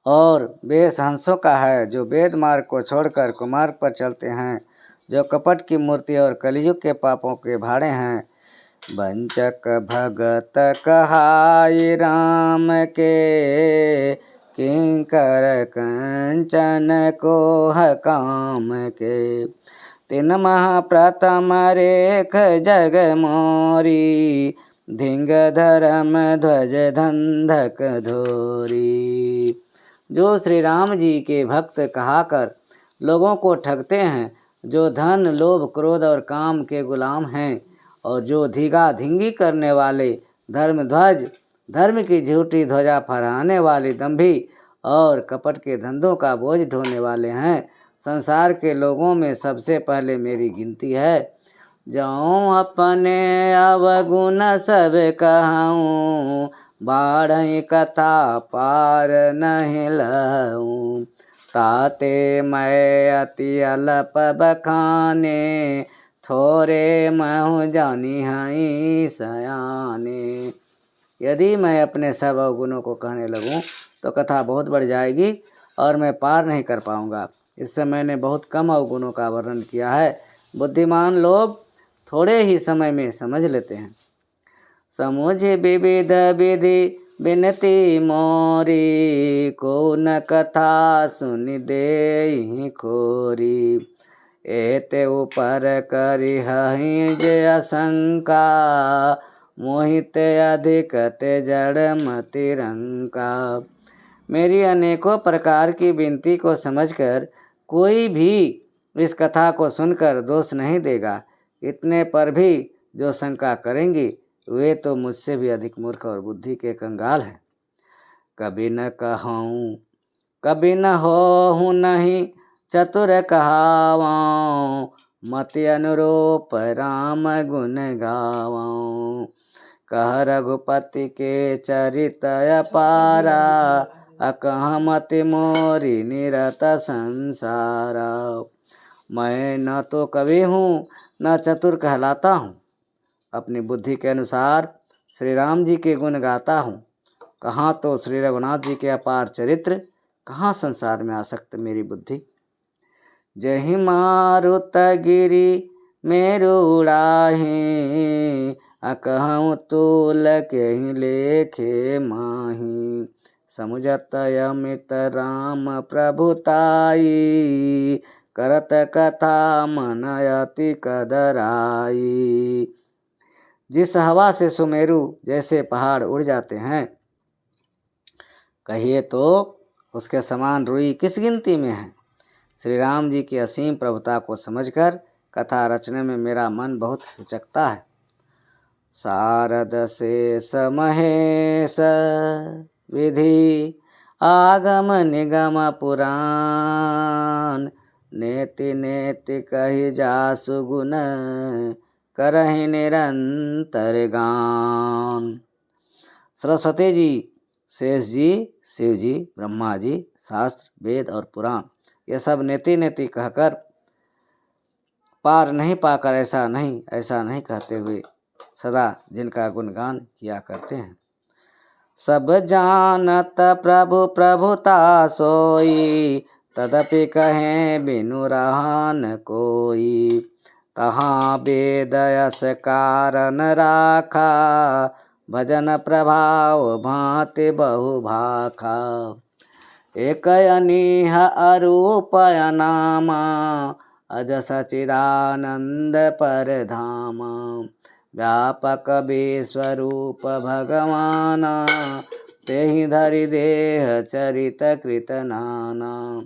और वेश हंसों का है, जो वेद मार्ग को छोड़कर कुमार्ग पर चलते हैं, जो कपट की मूर्ति और कलयुग के पापों के भाड़े हैं। वंचक भगत कहाई राम के, किंकर कंचन को काम के। तीन महाप्रथम रेख जग मोरी, धिंग धर्म ध्वज धंधक धोरी। जो श्री राम जी के भक्त कहाकर लोगों को ठगते हैं, जो धन लोभ क्रोध और काम के गुलाम हैं, और जो धीगा धिंगी करने वाले धर्म ध्वज, धर्म की झूठी ध्वजा फहराने वाले दंभी और कपट के धंधों का बोझ ढोने वाले हैं, संसार के लोगों में सबसे पहले मेरी गिनती है। जाऊँ अपने अवगुण सब कहूँ, बाढ़ कथा पार नहीं लऊँ। ताते मैं अति अल्प बखाने, थोरे महु जानी हई सयाने। यदि मैं अपने सब अवगुणों को कहने लगूं तो कथा बहुत बढ़ जाएगी और मैं पार नहीं कर पाऊंगा। इससे मैंने बहुत कम अवगुणों का वर्णन किया है। बुद्धिमान लोग थोड़े ही समय में समझ लेते हैं। समुझे विविध विधि बिनती मोरी, को न कथा सुन दे खोरी। एते ऊपर करी हहीं जे आशंका, मोहित अधिक ते जड़ मति रंका। मेरी अनेकों प्रकार की विनती को समझकर कोई भी इस कथा को सुनकर दोष नहीं देगा। इतने पर भी जो शंका करेंगी वे तो मुझसे भी अधिक मूर्ख और बुद्धि के कंगाल हैं। कभी न कहूँ कभी न हो नहीं, चतुर कहावाँ, मति अनुरूप राम गुण गावाँ। कह रघुपति के चरित अपारा, अकह मति मोरी निरत संसारा। मैं न तो कवि हूँ न चतुर कहलाता हूँ, अपनी बुद्धि के अनुसार श्री राम जी के गुण गाता हूँ। कहाँ तो श्री रघुनाथ जी के अपार चरित्र, कहाँ संसार में आसक्त मेरी बुद्धि। जहि मारुत गिरि मेरु उड़ाहे, अकहूँ तूल के लेखे माही। समुझत अमित राम प्रभुताई, करत कथा मन अति कदराई। जिस हवा से सुमेरु जैसे पहाड़ उड़ जाते हैं, कहिए तो उसके समान रुई किस गिनती में है। श्री राम जी की असीम प्रभुता को समझकर कथा रचने में मेरा मन बहुत हिचकता है। शारद शेष महेश विधि, आगम निगम पुराण। नेति नेति कही जासु गुण, करहि निरंतर गान। सरस्वती जी, शेष जी, शिव जी, ब्रह्मा जी, शास्त्र वेद और पुराण ये सब नेति नेति कहकर पार नहीं पाकर ऐसा नहीं कहते हुए सदा जिनका गुणगान किया करते हैं। सब जानत प्रभु प्रभुता सोई, तदपि कहें बिनु रहन कोई। तहाँ वेद यस कारण राखा, भजन प्रभाव भांति बहु भाखा। एक अनीह अरूप अनामा, अज सचिदानंद परधामा। व्यापक विश्वरूप भगवाना, तेहि धरि देह चरित कृत नाना।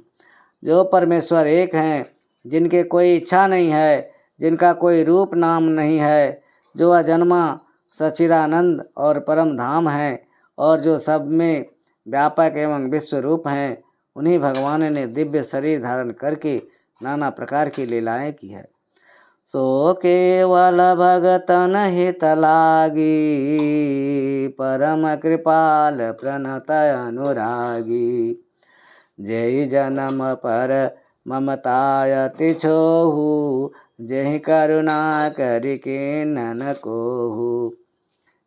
जो परमेश्वर एक हैं, जिनके कोई इच्छा नहीं है, जिनका कोई रूप नाम नहीं है, जो अजन्मा सच्चिदानंद और परम धाम है, और जो सब में व्यापक एवं विश्व रूप हैं, उन्हीं भगवान ने दिव्य शरीर धारण करके नाना प्रकार की लीलाएं की है। सो केवल भगतन हित लागी, परम कृपाल प्रणत अनुरागी। जय जन्म पर ममतायति छोहु, जय करुणा करि कीन्हन कोहु।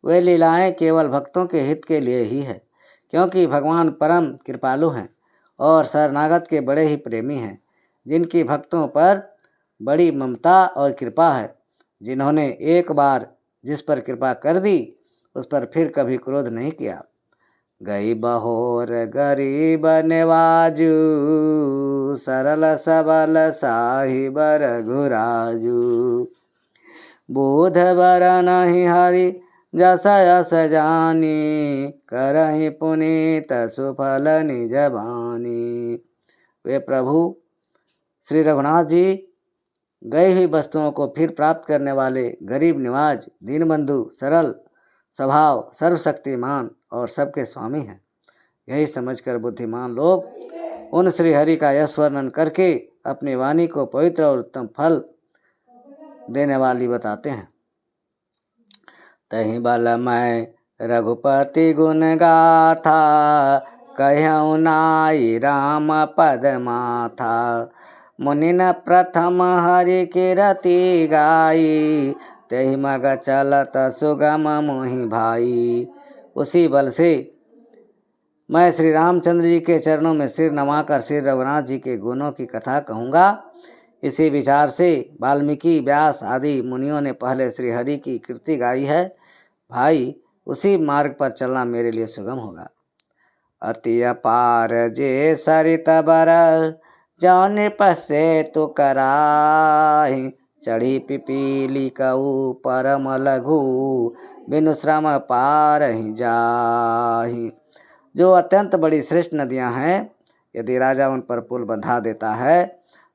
वे लीलाएं केवल भक्तों के हित के लिए ही है, क्योंकि भगवान परम कृपालु हैं। और शरणागत के बड़े ही प्रेमी हैं, जिनकी भक्तों पर बड़ी ममता और कृपा है, जिन्होंने एक बार जिस पर कृपा कर दी उस पर फिर कभी क्रोध नहीं किया। गई बहोर गरीब नेवाजू, सरल सबल साहिब रघुराजू। बोध बर नहीं हरि जस यस जानी, करहि पुनीत सुफल निज बानी। वे प्रभु श्री रघुनाथ जी गई हुई वस्तुओं को फिर प्राप्त करने वाले गरीब निवाज, दीनबंधु, सरल स्वभाव, सर्वशक्तिमान और सबके स्वामी हैं। यही समझकर बुद्धिमान लोग उन श्री हरि का यश वर्णन करके अपनी वाणी को पवित्र और उत्तम फल देने वाली बताते हैं। तहि बल मैं रघुपति गुण गाथा, कहऊँ नाई राम पद माथा। मुनिन प्रथम हरि कीरति गाई, तहि मग चलत सुगम मोहि भाई। उसी बल से मैं श्री रामचंद्र जी के चरणों में सिर नवाकर श्री रघुनाथ जी के गुणों की कथा कहूँगा। इसी विचार से वाल्मीकि, व्यास आदि मुनियों ने पहले श्री हरि की कीर्ति गाई है। भाई, उसी मार्ग पर चलना मेरे लिए सुगम होगा। अति अपार जे सरित बर, जौन पसे तो कराही। चढ़ी पिपीली कऊ परम लघु, बिनु श्रम पार ही जाही। जो अत्यंत बड़ी श्रेष्ठ नदियां हैं, यदि राजा उन पर पुल बंधा देता है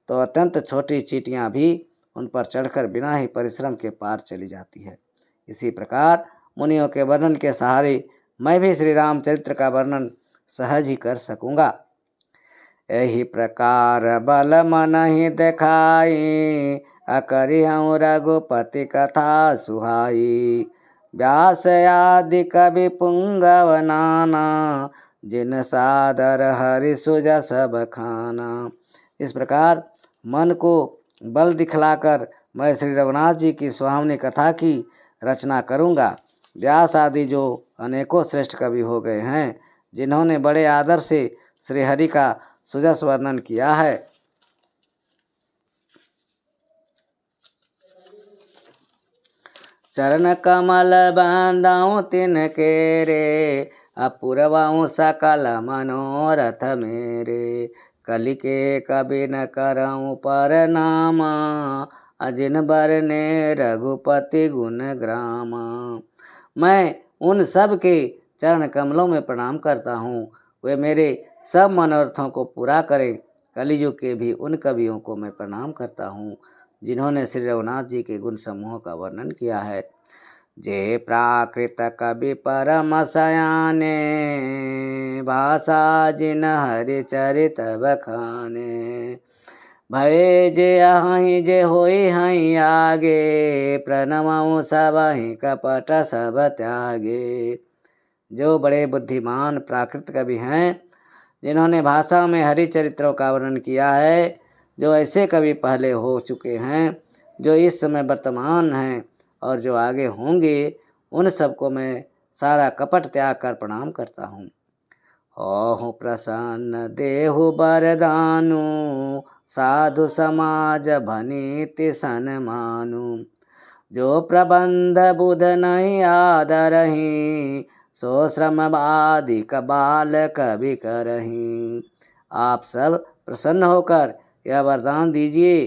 तो अत्यंत छोटी चींटियां भी उन पर चढ़कर बिना ही परिश्रम के पार चली जाती है। इसी प्रकार मुनियों के वर्णन के सहारे मैं भी श्री रामचरित्र का वर्णन सहज ही कर सकूँगा। यही प्रकार बल मन ही दिखाई, अकरिहूँ रघुपति कथा सुहाई। व्यास आदि कवि पुंगव नाना, जिन सादर हरि सुजस बखाना। इस प्रकार मन को बल दिखलाकर मैं श्री रघुनाथ जी की सुहावनी कथा की रचना करूँगा। व्यास आदि जो अनेकों श्रेष्ठ कवि हो गए हैं, जिन्होंने बड़े आदर से श्री हरि का सुजस वर्णन किया है, चरण कमल बांधाऊँ तिनके रे, अपूर्वाऊँ सकल मनोरथ मेरे। कलि के कवि न करऊँ परनामा, अजिन बरने रघुपति गुण ग्रामा। मैं उन सब के चरण कमलों में प्रणाम करता हूँ, वे मेरे सब मनोरथों को पूरा करें। कलियुग के भी उन कवियों को मैं प्रणाम करता हूँ, जिन्होंने श्री रघुनाथ जी के गुण समूहों का वर्णन किया है। जे प्राकृत कवि परम सयाने, भाषा जिन हरि चरित बखाने। भय जे अहि जे होई हई आगे, प्रणमऊँ सबहि कपट सब त्यागे। जो बड़े बुद्धिमान प्राकृत कवि हैं, जिन्होंने भाषा में हरि चरित्रों का वर्णन किया है, जो ऐसे कवि पहले हो चुके हैं, जो इस समय वर्तमान हैं और जो आगे होंगे, उन सबको मैं सारा कपट त्याग कर प्रणाम करता हूँ। ओहु प्रसन्न देहु बरदानु, साधु समाज भनीति सन्मानु। जो प्रबंध बुध नहीं आदरही, सो श्रम आदि कबाल कवि करही। आप सब प्रसन्न होकर यह वरदान दीजिए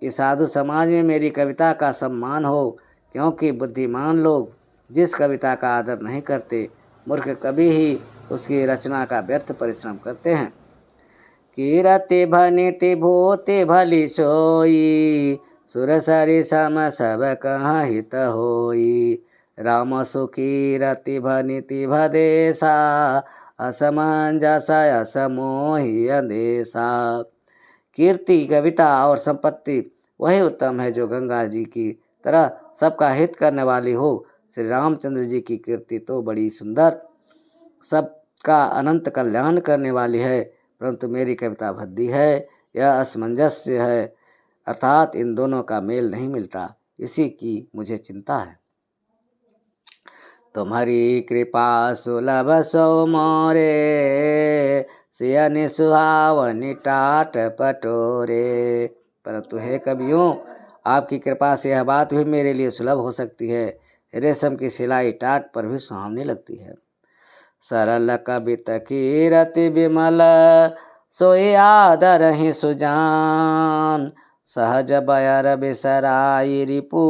कि साधु समाज में मेरी कविता का सम्मान हो, क्योंकि बुद्धिमान लोग जिस कविता का आदर नहीं करते, मूर्ख कवि ही उसकी रचना का व्यर्थ परिश्रम करते हैं। कीरति भनिति भूति भली सोई, सुर सरि सम सब कहाँ हित होई। राम सुखी रति भनिति भदेसा, असमंजस असमोहि अंदेशा। कीर्ति, कविता और संपत्ति वही उत्तम है जो गंगा जी की तरह सबका हित करने वाली हो। श्री रामचंद्र जी की कीर्ति तो बड़ी सुंदर, सबका अनंत कल्याण करने वाली है, परंतु मेरी कविता भद्दी है, यह असमंजस्य है, अर्थात इन दोनों का मेल नहीं मिलता। इसी की मुझे चिंता है। तुम्हारी कृपा सुलभ सो मोरे, सियनि सुहावनि टाट पटोरे। परंतु हे कवियों, आपकी कृपा से यह बात भी मेरे लिए सुलभ हो सकती है। रेशम की सिलाई टाट पर भी सुहावनी लगती है। सरल कवित की रति विमल, सोई आदरहि सुजान। सहज बयर बिसराई रिपु,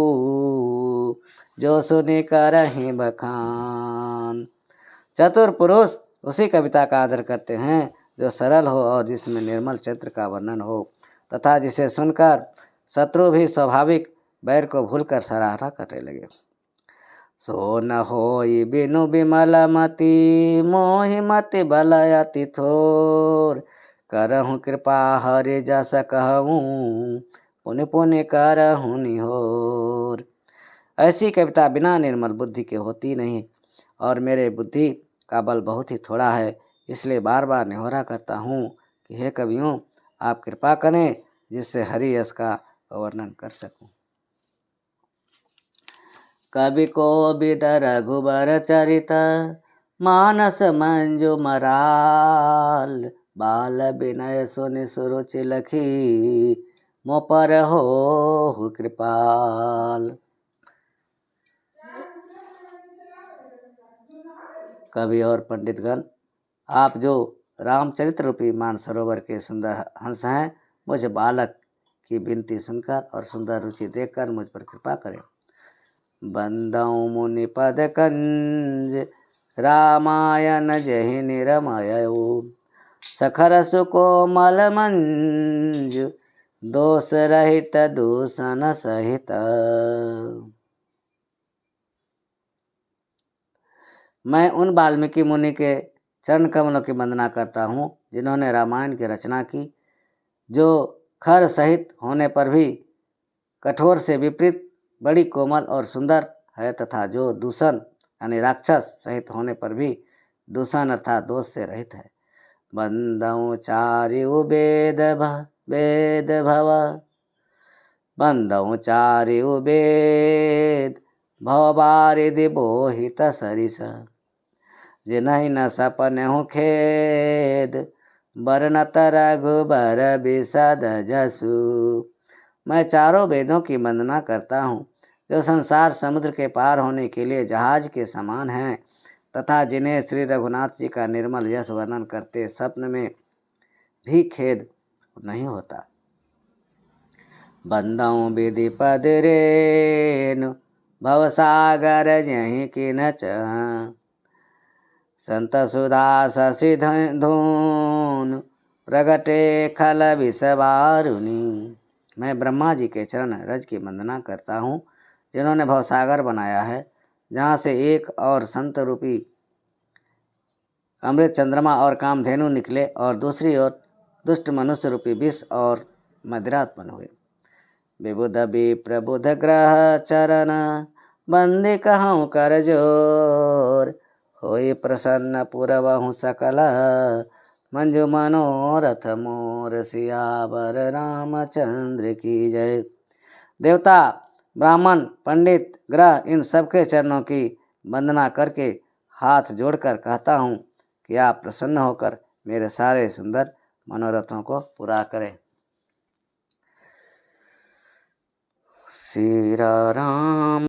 जो सुनि करहि बखान। चतुर पुरुष उसी कविता का आदर करते हैं जो सरल हो और जिसमें निर्मल चित्र का वर्णन हो, तथा जिसे सुनकर शत्रु भी स्वाभाविक बैर को भूलकर सराहना करने लगे। सो न होई बिनु विमल मति, मोहि मति बल अति थोर। करहु कृपा हरि जस कहूँ, पुनि पुनि करहु निहोर। ऐसी कविता बिना निर्मल बुद्धि के होती नहीं, और मेरे बुद्धि का बल बहुत ही थोड़ा है, इसलिए बार बार निहोरा करता हूँ कि हे कवियों, आप कृपा करें जिससे हरि यश का वर्णन कर सकूं। कवि को विद रघुबर चरित, मानस मंजु मराल। बाल विनय सुनि सुरुचि लखी, मो पर हो कृपाल। कवि और पंडितगण, आप जो रामचरित्र रूपी मानसरोवर के सुंदर हंस हैं, मुझ बालक की विनती सुनकर और सुंदर रुचि देखकर मुझ पर कृपा करें। बंदौ मुनि पद कंज, रामायण जहि निरमयऊ। सखर सुकोमल मंज, दोष रहित दूषण सहित। मैं उन वाल्मीकि मुनि के चरण कमलों की वंदना करता हूँ जिन्होंने रामायण की रचना की, जो खर सहित होने पर भी कठोर से विपरीत बड़ी कोमल और सुंदर है, तथा जो दूषण यानी राक्षस सहित होने पर भी दूषण अर्थात दोष से रहित है। बंदौ चारिउ वेद भव, बंदौ चारिउ वेद भवबारिधि बोहित सरिस। जिन्हि न सपनहु खेद, बरनत रघुबर बिसद जसु। मैं चारों वेदों की वंदना करता हूँ जो संसार समुद्र के पार होने के लिए जहाज के समान हैं, तथा जिन्हें श्री रघुनाथ जी का निर्मल यश वर्णन करते स्वप्न में भी खेद नहीं होता। बंदौ विधि पद रेनु, भवसागर जहि किन चह। संत सुधा शशि धून, प्रगटे खल विषवारुणी। मैं ब्रह्मा जी के चरण रज की वंदना करता हूँ जिन्होंने भवसागर बनाया है, जहाँ से एक और संत रूपी अमृत चंद्रमा और कामधेनु निकले, और दूसरी ओर दुष्ट मनुष्य रूपी विष और मदिरा उत्पन्न हुए। विबुध विप्रबुध ग्रह चरण, बंदी कहूँ कर जोर। होई प्रसन्न पुरवहु सकल, मंजु मनोरथ मोर। सियावर रामचंद्र की जय। देवता, ब्राह्मण, पंडित, ग्रह, इन सबके चरणों की वंदना करके हाथ जोड़कर कहता हूँ कि आप प्रसन्न होकर मेरे सारे सुंदर मनोरथों को पूरा करें। श्री राम।